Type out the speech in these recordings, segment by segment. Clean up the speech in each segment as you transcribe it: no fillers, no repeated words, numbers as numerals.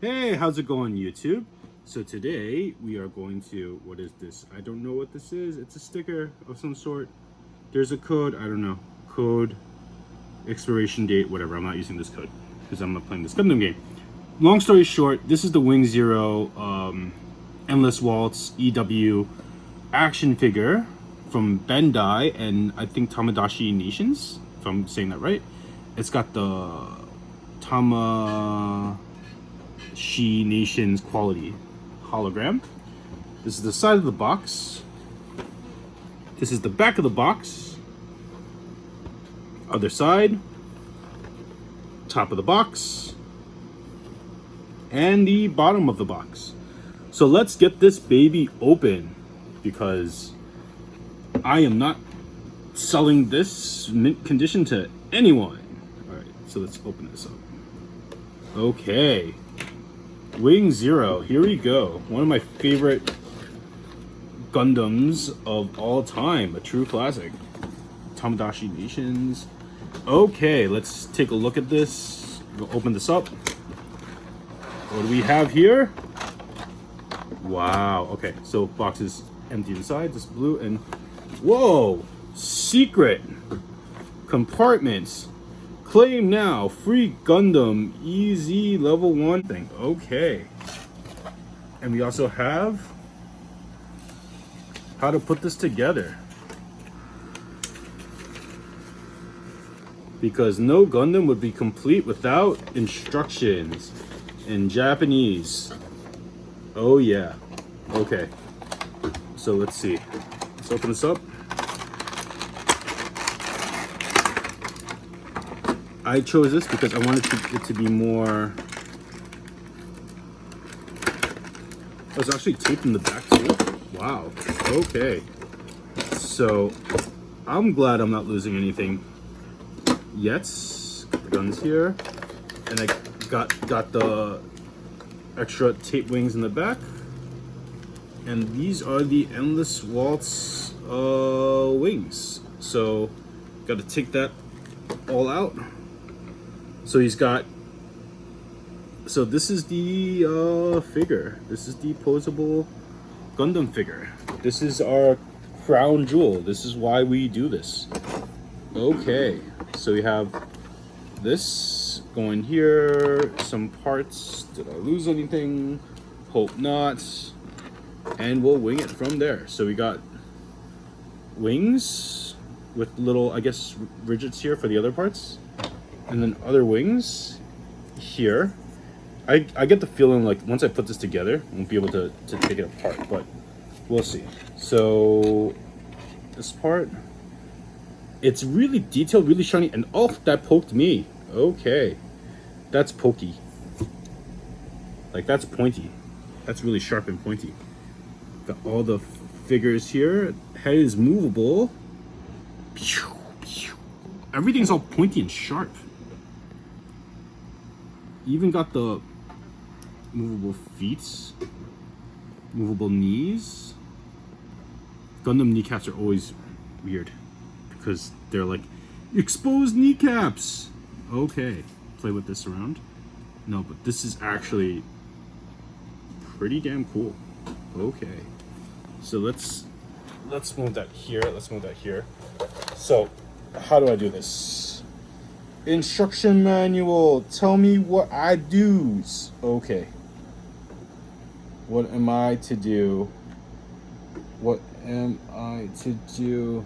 Hey, how's it going, YouTube? So today we are going to, what is this? I don't know what this is. It's a sticker of some sort. There's a code, I don't know. Code, expiration date, whatever. I'm not using this code because I'm not playing this Gundam game. Long story short, this is the Wing Zero Endless Waltz EW action figure from Bandai and I think Tamashii Nations, if I'm saying that right. It's got the tamashii Nations quality hologram. This is the side of the box. This is the back of the box. Other side. Top of the box. And the bottom of the box. So let's get this baby open because I am not selling this mint condition to anyone. Alright, so let's open this up. Okay. Wing Zero, here we go. One of my favorite Gundams of all time. A true classic. Tamashii Nations. Okay, let's take a look at this. We'll open this up. What do we have here? Wow, okay, so box is empty inside, this blue, and whoa! Secret compartments. Claim now, free Gundam EZ level 1 thing. Okay. And we also have how to put this together. Because no Gundam would be complete without instructions in Japanese. Oh yeah. Okay. So let's see. Let's open this up. I chose this because I wanted it to be more... Oh, it's actually taped in the back too. Wow. Okay. So I'm glad I'm not losing anything yet. Got the guns here, and I got the extra tape wings in the back. And these are the Endless Waltz wings. So got to take that all out. So he's got, so this is the figure. This is the posable Gundam figure. This is our crown jewel. This is why we do this. Okay, so we have this going here, some parts. Did I lose anything? Hope not. And we'll wing it from there. So we got wings with little, I guess, ridgets here for the other parts. And then other wings here. I get the feeling like once I put this together, I won't be able to take it apart, but we'll see. So this part, it's really detailed, really shiny, and oh, that poked me. Okay, that's pokey. Like that's pointy. That's really sharp and pointy. Got all the figures here. Head is movable. Everything's all pointy and sharp. Even got the movable feet, movable knees. Gundam kneecaps are always weird because they're like exposed kneecaps. Okay, play with this around. No, but this is actually pretty damn cool. Okay, so let's move that here. Let's move that here. So, how do I do this? Instruction manual. Tell me what I do. Okay. What am I to do? What am I to do?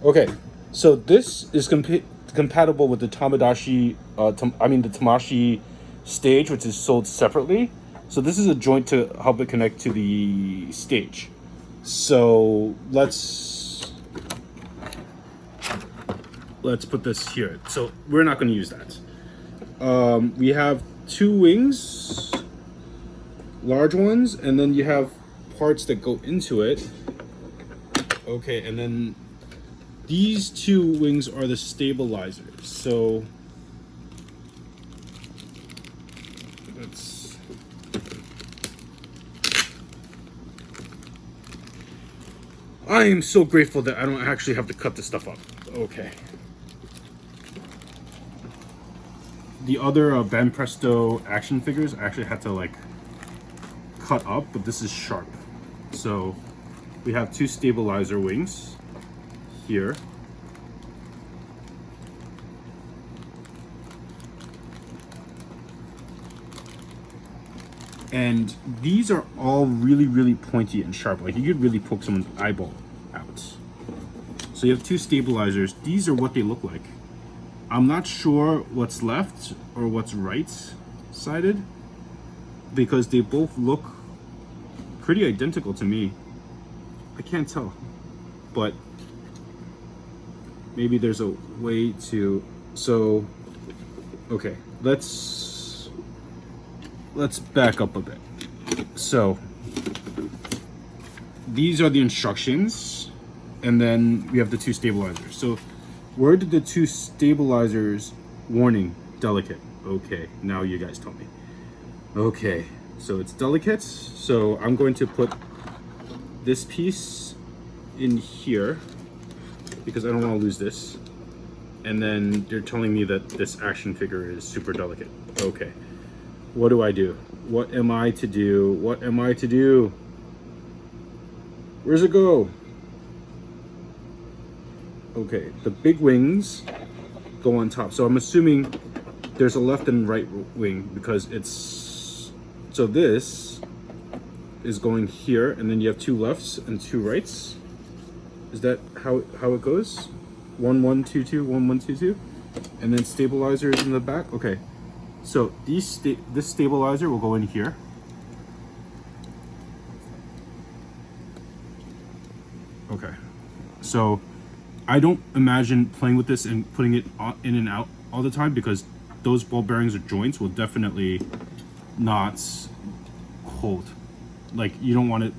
Okay. So this is compatible with the the tamashii stage, which is sold separately. So this is a joint to help it connect to the stage. So let's put this here. So we're not going to use that. We have two wings, large ones, and then you have parts that go into it. Okay, and then these two wings are the stabilizers. So let's... I am so grateful that I don't actually have to cut this stuff up. Okay. the other Ben Presto action figures I actually had to like cut up, but this is sharp. So we have two stabilizer wings here. And these are all really, really pointy and sharp. Like you could really poke someone's eyeball out. So you have two stabilizers. These are what they look like. I'm not sure what's left or what's right-sided because they both look pretty identical to me. I can't tell, but maybe there's a way to, so, okay, let's back up a bit. So these are the instructions, and then we have the two stabilizers. So where did the two stabilizers, warning, delicate? Okay, now you guys tell me. Okay, so it's delicate. So I'm going to put this piece in here because I don't want to lose this. And then they're telling me that this action figure is super delicate. Okay, what do I do? What am I to do? What am I to do? Where's it go? Okay, the big wings go on top. So I'm assuming there's a left and right wing because it's, so this is going here and then you have two lefts and two rights. Is that how it goes? 1 1 2 2 1 1 2 2, and then stabilizers in the back. Okay, so this stabilizer will go in here. Okay, so I don't imagine playing with this and putting it in and out all the time because those ball bearings or joints will definitely not hold. Like you don't want to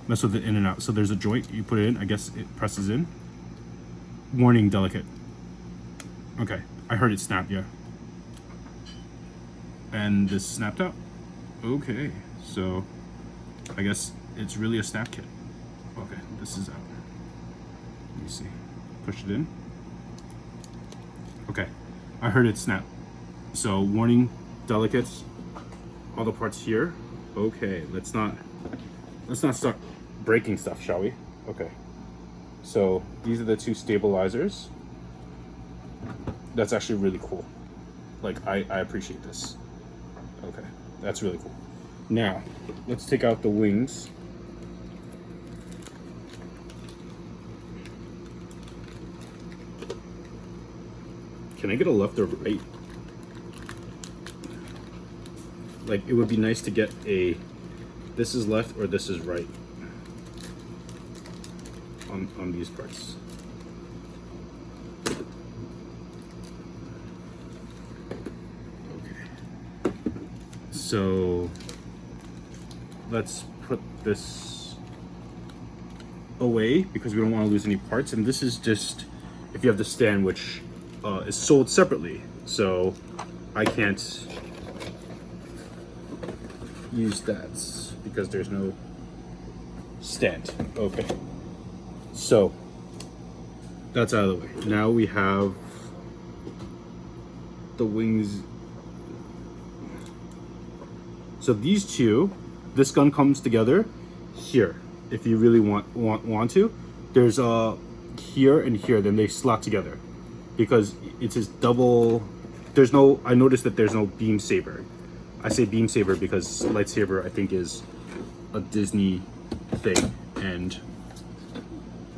mess with it in and out. So there's a joint, you put it in, I guess it presses in. Warning, delicate. Okay, I heard it snap, yeah. And this snapped out. Okay, so I guess it's really a snap kit. Okay, this is out. Let me see. Push it in. Okay, I heard it snap. So warning, delicate. All the parts here. Okay, let's not start breaking stuff, shall we? Okay. So these are the two stabilizers. That's actually really cool. Like I appreciate this. Okay, that's really cool. Now, let's take out the wings. Can I get a left or right? Like it would be nice to get a, this is left or this is right on these parts. Okay. So let's put this away because we don't want to lose any parts. And this is just, if you have the stand, which is sold separately, so I can't use that because there's no stand. Okay, so that's out of the way. Now we have the wings. So these two, this gun comes together here if you really want to. There's a here and here, then they slot together because it's this double. There's no, I noticed that there's no beam saber. I say beam saber because lightsaber I think is a Disney thing and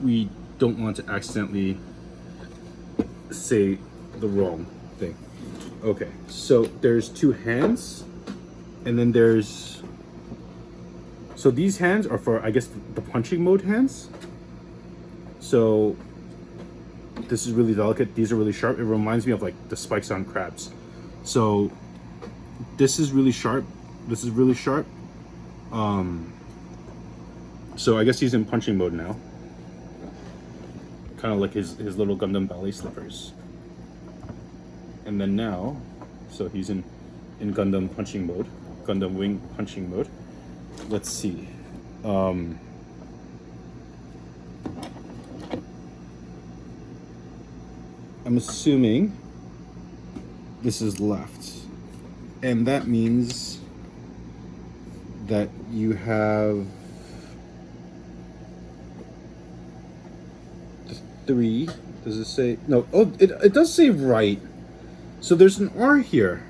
we don't want to accidentally say the wrong thing. Okay, so there's two hands and then there's, so these hands are for, I guess, the punching mode hands. So this is really delicate. These are really sharp. It reminds me of like the spikes on crabs. So this is really sharp. This is really sharp. So I guess he's in punching mode now. Kind of like his little Gundam ballet slippers. And then now, so he's in Gundam punching mode, Gundam wing punching mode. Let's see. I'm assuming this is left. And that means that you have the 3. Does it say? No. Oh, it does say right. So there's an R here.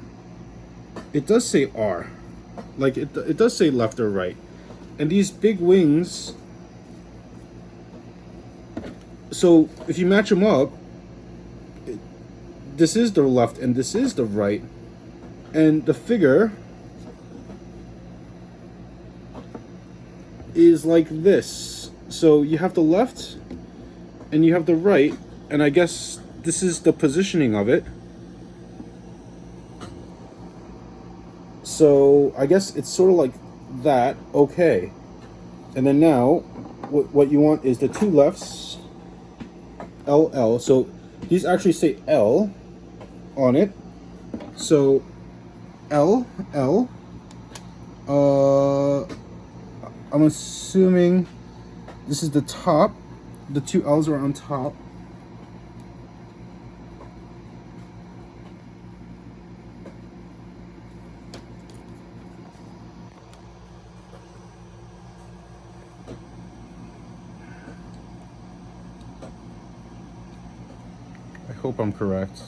It does say R. Like it does say left or right. And these big wings, so if you match them up, this is the left and this is the right. And the figure is like this. So you have the left and you have the right, and I guess this is the positioning of it. So I guess it's sort of like that. Okay. And then now what you want is the 2 lefts, LL. So these actually say L on it. So L. I'm assuming this is the top. The 2 L's are on top. I hope I'm correct.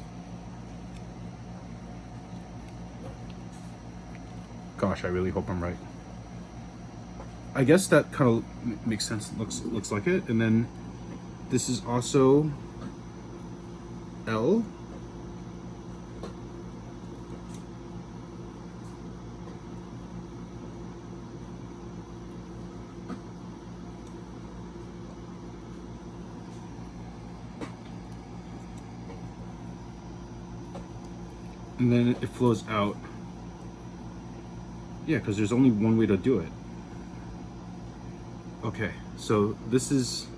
Gosh, I really hope I'm right. I guess that kind of makes sense. Looks like it. And then this is also L. And then it flows out. Yeah, because there's only one way to do it. Okay, so this is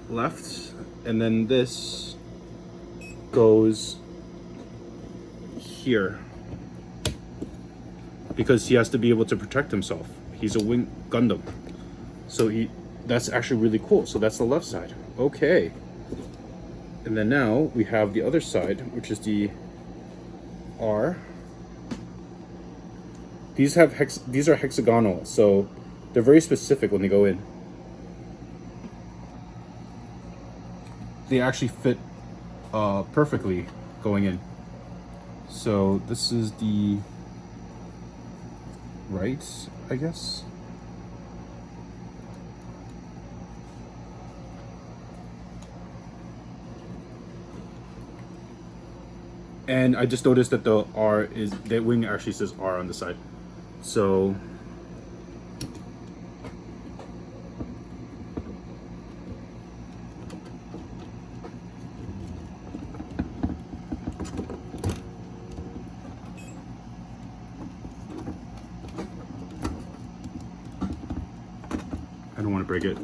left, and then this goes here. Because he has to be able to protect himself. He's a wing Gundam. So that's actually really cool. So that's the left side. Okay. And then now we have the other side, which is the R. These are hexagonal, so they're very specific when they go in. They actually fit perfectly going in. So this is the right, I guess. And I just noticed that the R is, the wing actually says R on the side. So I don't want to break it.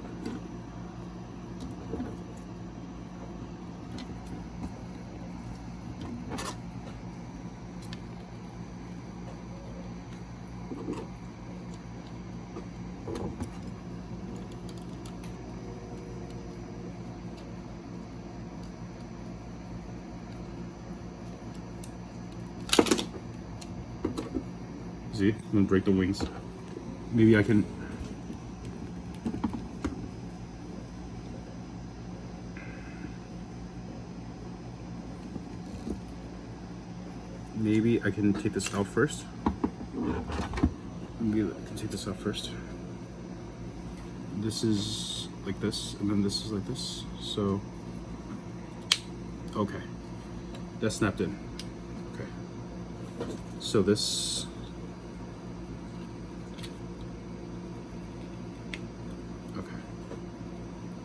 See, I'm gonna break the wings. Maybe I can. Maybe I can take this out first. Maybe I can take this out first. This is like this, and then this is like this. So, okay, that snapped in. Okay, so this.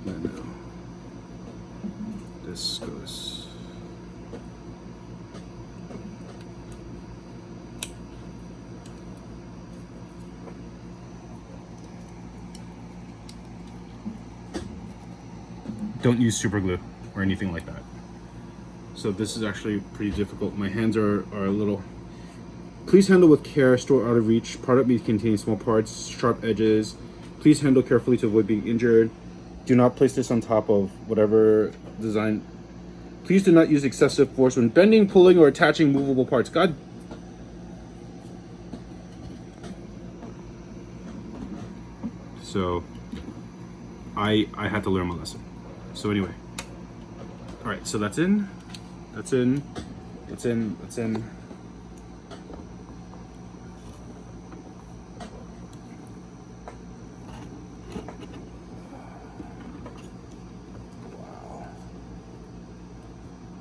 Now this goes. Don't use super glue or anything like that. So this is actually pretty difficult. My hands are a little. Please handle with care, store out of reach. Product may contain small parts, sharp edges. Please handle carefully to avoid being injured. Do not place this on top of whatever design. Please do not use excessive force when bending, pulling, or attaching movable parts. God, So I had to learn my lesson. So anyway, all right, so that's in, that's in, that's in, that's in. Wow.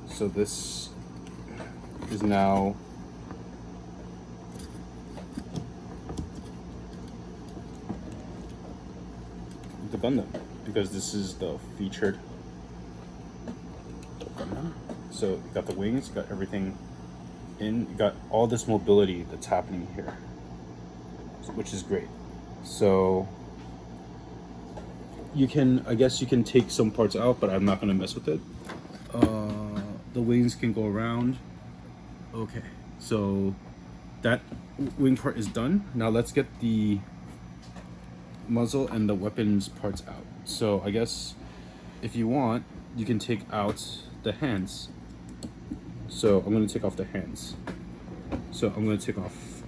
So this is now the Gundam, because this is the featured Gundam. So you got the wings, you got everything in, you got all this mobility that's happening here, which is great. So you can, I guess you can take some parts out, but I'm not going to mess with it. The wings can go around. Okay, so that wing part is done. Now let's get the muzzle and the weapons parts out. So I guess if you want, you can take out the hands. So I'm going to take off the hands. So I'm going to take off,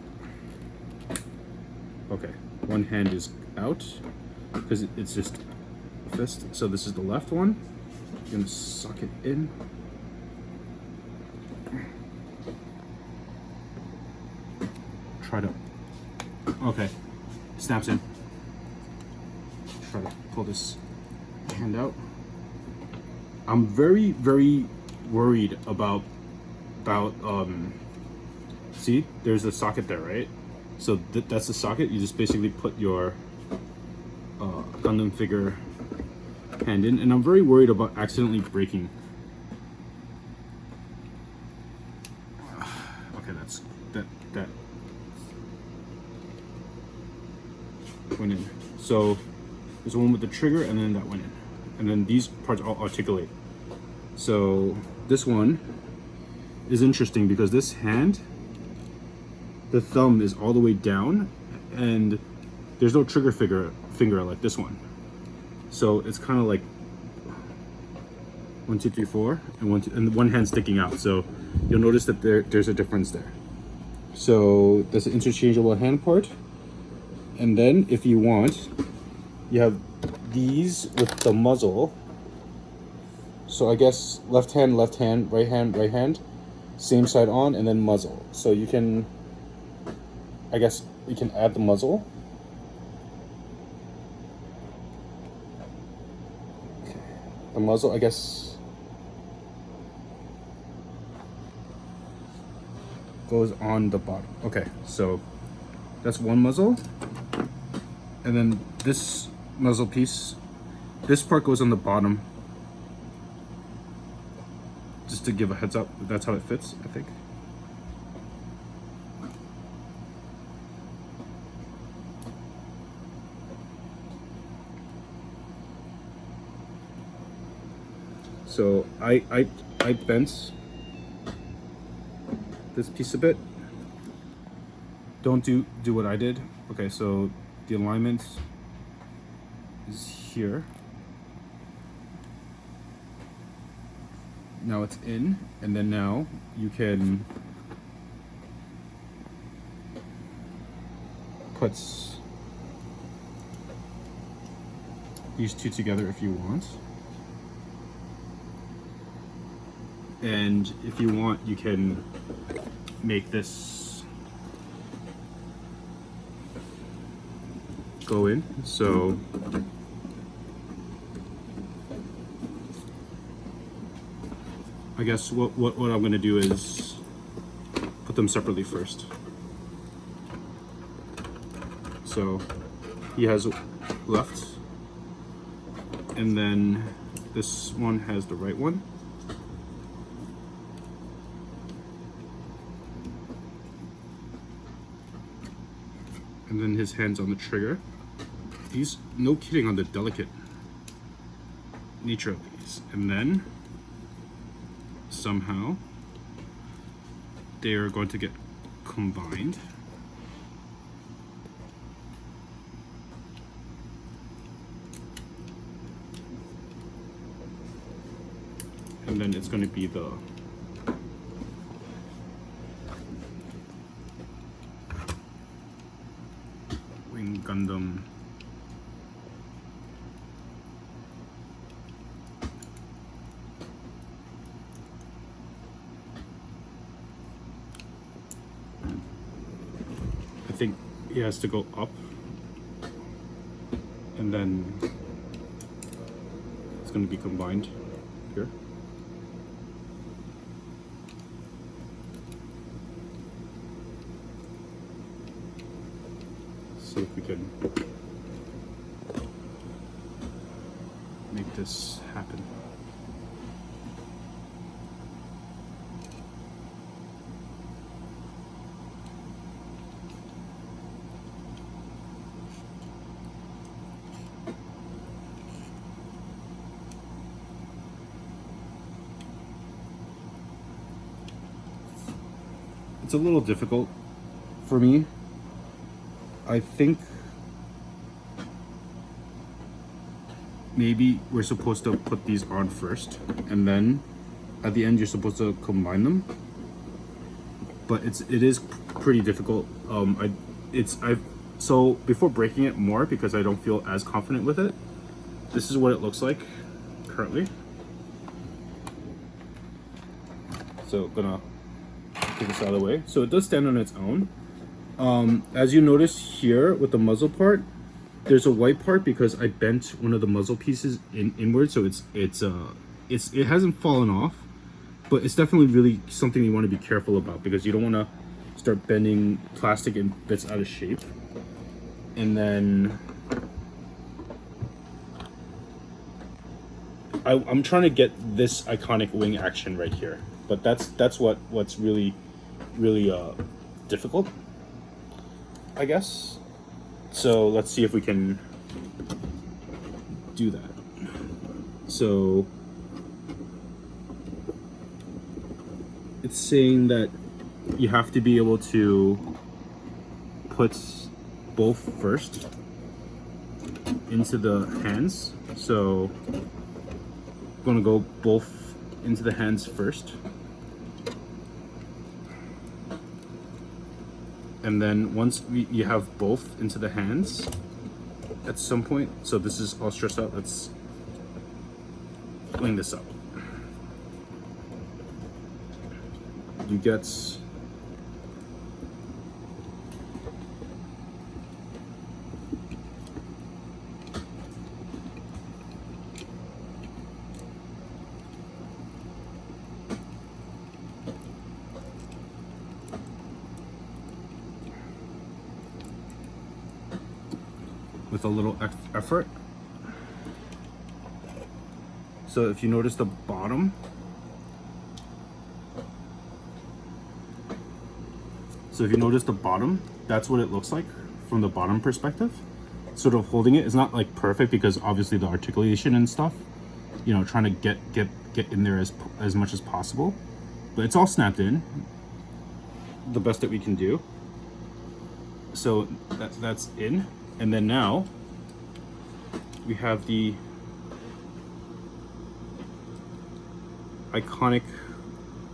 okay, one hand is out because it's just a fist. So this is the left one. I'm going to suck it in. Try to, okay, snaps in. Try to pull this hand out. I'm very, very worried about see, there's a socket there, right? So that's the socket. You just basically put your Gundam figure hand in, and I'm very worried about accidentally breaking. Okay, that's that went in. So there's one with the trigger, and then that went in, and then these parts all articulate. So this one is interesting because this hand, the thumb is all the way down, and there's no trigger finger like this one. So it's kind of like 1, 2, 3, 4, and one hand sticking out. So you'll notice that there's a difference there. So that's an interchangeable hand part. And then if you want, you have these with the muzzle. So I guess left hand, right hand, same side on, and then muzzle. So you can, I guess you can add the muzzle. Okay. The muzzle, I guess, goes on the bottom. Okay, so that's one muzzle. And then this muzzle piece, this part goes on the bottom. Just to give a heads up, that's how it fits, I think. So I bent this piece a bit. Don't do what I did. Okay, so the alignment is here. Now it's in, and then now you can put these two together if you want. And if you want, you can make this go in. So I guess what I'm going to do is put them separately first. So he has left, and then this one has the right one. And then his hands on the trigger. He's no kidding on the delicate nature of these. And then somehow they are going to get combined. And then it's going to be the Wing Gundam he has to go up, and then it's going to be combined here. See if we can make this happen. It's a little difficult for me. I think maybe we're supposed to put these on first, and then at the end you're supposed to combine them. But it is pretty difficult. So before breaking it more, because I don't feel as confident with it, this is what it looks like currently. So gonna take this out of the way. So it does stand on its own. As you notice here with the muzzle part, there's a white part because I bent one of the muzzle pieces inward, so it hasn't fallen off, but it's definitely really something you want to be careful about, because you don't want to start bending plastic in bits out of shape. And then I'm trying to get this iconic wing action right here, but that's what's really difficult, I guess. So let's see if we can do that. So it's saying that you have to be able to put both first into the hands. So I'm gonna go both into the hands first. And then once you have both into the hands at some point, so this is all stretched out, let's wing this up. You get with a little effort. So if you notice the bottom, that's what it looks like from the bottom perspective. Sort of holding it is not like perfect, because obviously the articulation and stuff, you know, trying to get in there as much as possible, but it's all snapped in the best that we can do. So that's in. And then now we have the iconic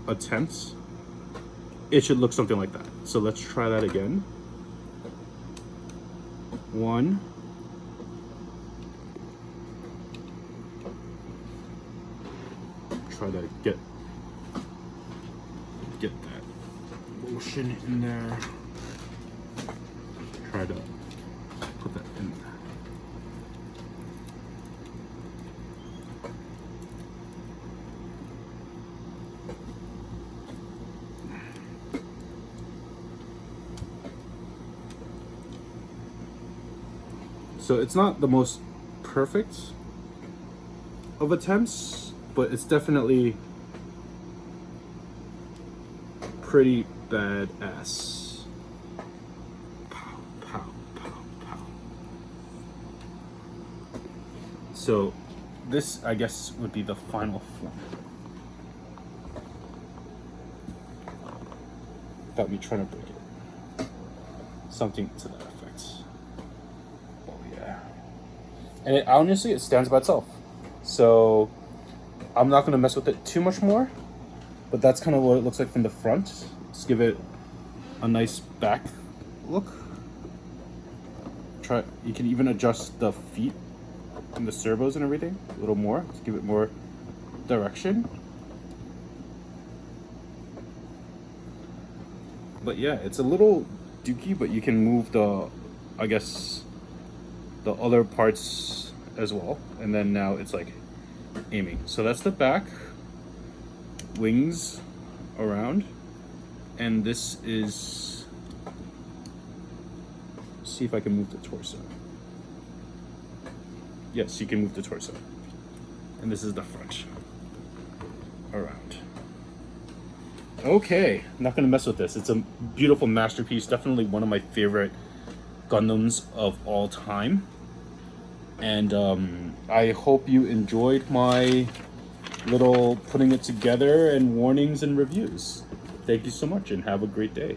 attempts. It should look something like that. So let's try that again. One. Try to get that motion in there. Try to put that in there. So it's not the most perfect of attempts, but it's definitely pretty badass. Pow, pow, pow, pow. So this, I guess, would be the final form. Without me trying to break it. Something to that effect. Oh yeah. And it, honestly, it stands by itself. So I'm not going to mess with it too much more, but that's kind of what it looks like from the front. Just give it a nice back look. You can even adjust the feet and the servos and everything a little more to give it more direction. But yeah, it's a little dookie, but you can move the, I guess, the other parts as well. And then now it's like aiming. So that's the back, wings around, and this is, see if I can move the torso. Yes, you can move the torso. And this is the front around. Okay, not gonna mess with this. It's a beautiful masterpiece, definitely one of my favorite Gundams of all time. And I hope you enjoyed my little putting it together and warnings and reviews. Thank you so much and have a great day.